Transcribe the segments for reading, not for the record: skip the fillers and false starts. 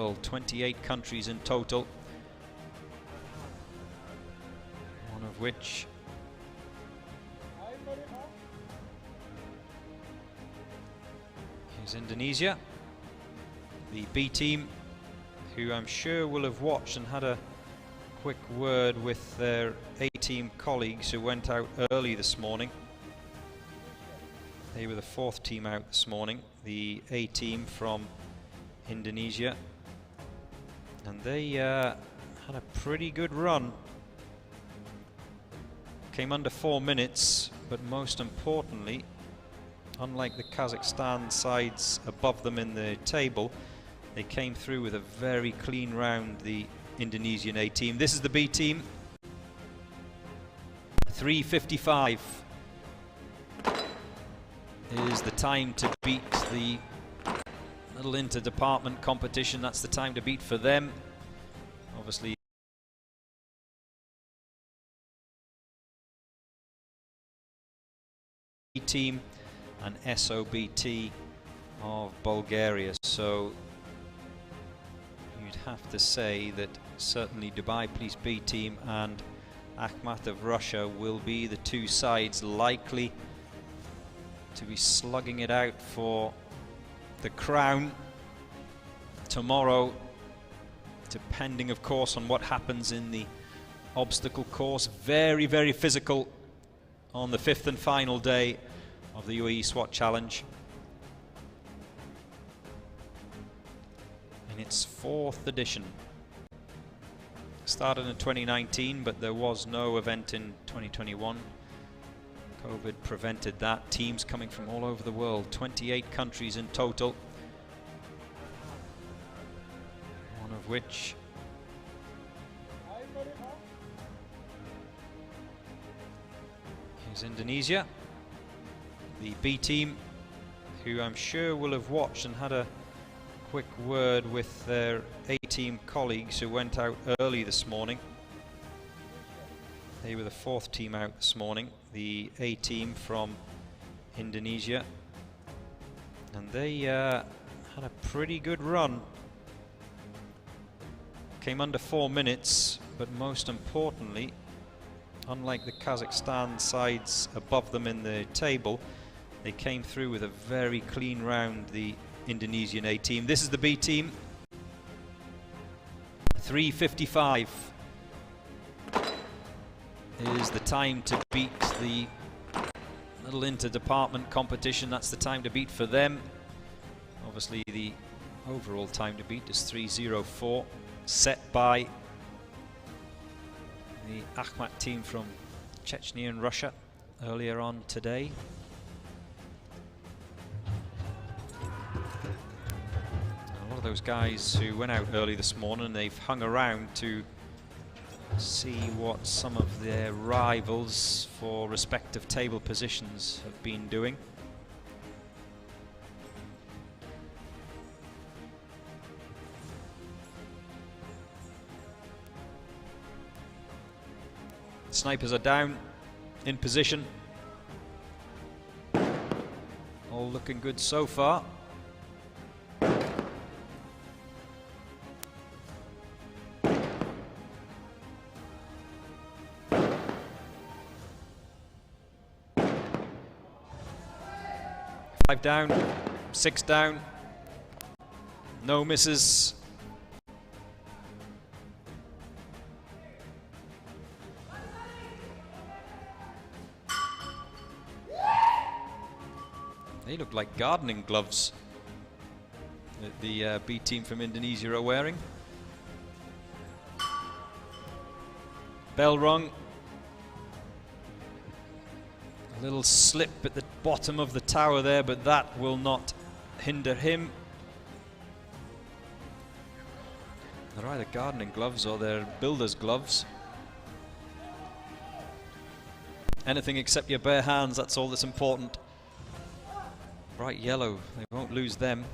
world, 28 countries in total, one of which is Indonesia. The B team, who I'm sure will have watched and had a quick word with their A team colleagues who went out early this morning. They were the fourth team out this morning, the A team from Indonesia, and they had a pretty good run. Came under 4 minutes, but most importantly, unlike the Kazakhstan sides above them in the table, they came through with a very clean round, the Indonesian A team. This is the B team. 3:55 is the time to beat. The little inter-department competition, that's the time to beat for them. Obviously team and SOBT of Bulgaria, so you'd have to say that certainly Dubai Police B team and Akhmat of Russia will be the two sides likely to be slugging it out for the crown tomorrow, depending of course on what happens in the obstacle course. Very, very physical on the fifth and final day of the UAE Swat Challenge. In its fourth edition. Started in 2019, but there was no event in 2021. COVID prevented that. Teams coming from all over the world, 28 countries in total, one of which is Indonesia. The B team, who I'm sure will have watched and had a quick word with their A team colleagues who went out early this morning. They were the fourth team out this morning, the A team from Indonesia, and they had a pretty good run. Came under 4 minutes, but most importantly, unlike the Kazakhstan sides above them in the table, they came through with a very clean round, the Indonesian A team. This is the B team. 3:55 is the time to beat. The little inter-department competition, that's the time to beat for them. Obviously the overall time to beat is 3:04, set by the Akhmat team from Chechnya and Russia earlier on today. A lot of those guys who went out early this morning, they've hung around to see what some of their rivals for respective table positions have been doing. Snipers are down, in position. All looking good so far. Five down, 6 down, no misses. They look like gardening gloves that the B team from Indonesia are wearing. Bell rung. A little slip at the bottom of the tower there, but that will not hinder him. They're either gardening gloves or they're builder's gloves. Anything except your bare hands, that's all that's important. Bright yellow, they won't lose them.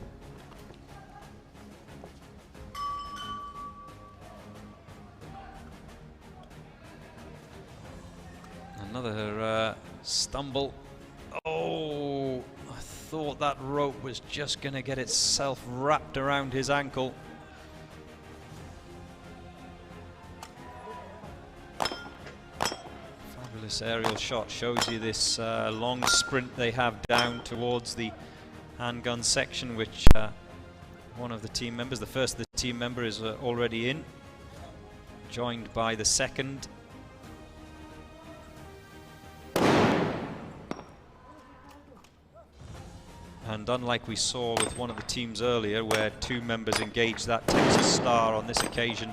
Another stumble. Oh, I thought that rope was just going to get itself wrapped around his ankle. This aerial shot shows you this long sprint they have down towards the handgun section, which one of the team members, the first of the team member, is already in, joined by the second. And unlike we saw with one of the teams earlier, where two members engaged that Texas Star, on this occasion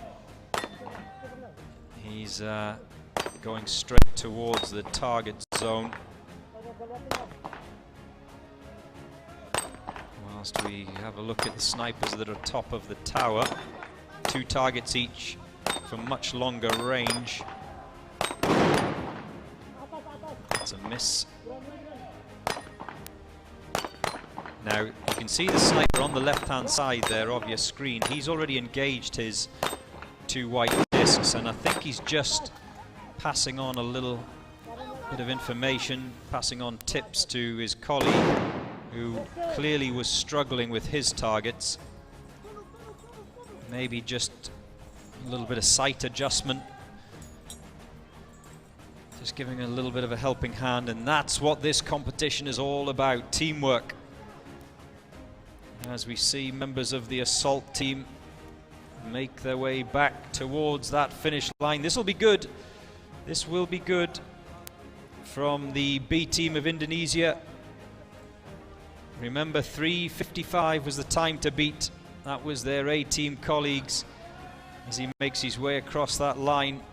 he's going straight towards the target zone. Whilst we have a look at the snipers that are top of the tower, 2 targets each from much longer range. That's a miss. Now you can see the sniper on the left hand side there of your screen. He's already engaged his 2 white discs, and I think he's just passing on a little bit of information, passing on tips to his colleague, who clearly was struggling with his targets. Maybe just a little bit of sight adjustment, just giving a little bit of a helping hand, and that's what this competition is all about: teamwork. As we see members of the assault team make their way back towards that finish line. This will be good. This will be good from the B team of Indonesia. Remember, 3:55 was the time to beat. That was their A team colleagues as he makes his way across that line.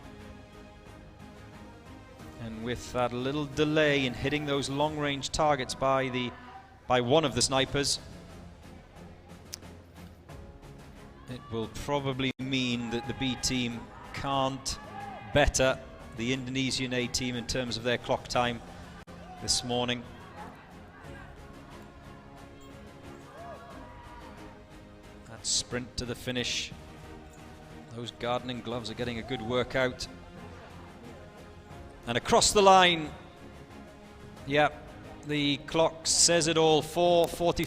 And with that little delay in hitting those long-range targets by one of the snipers, it will probably mean that the B team can't better the Indonesian A team in terms of their clock time this morning. That sprint to the finish. Those gardening gloves are getting a good workout. And across the line, yeah, the clock says it all, 4:45.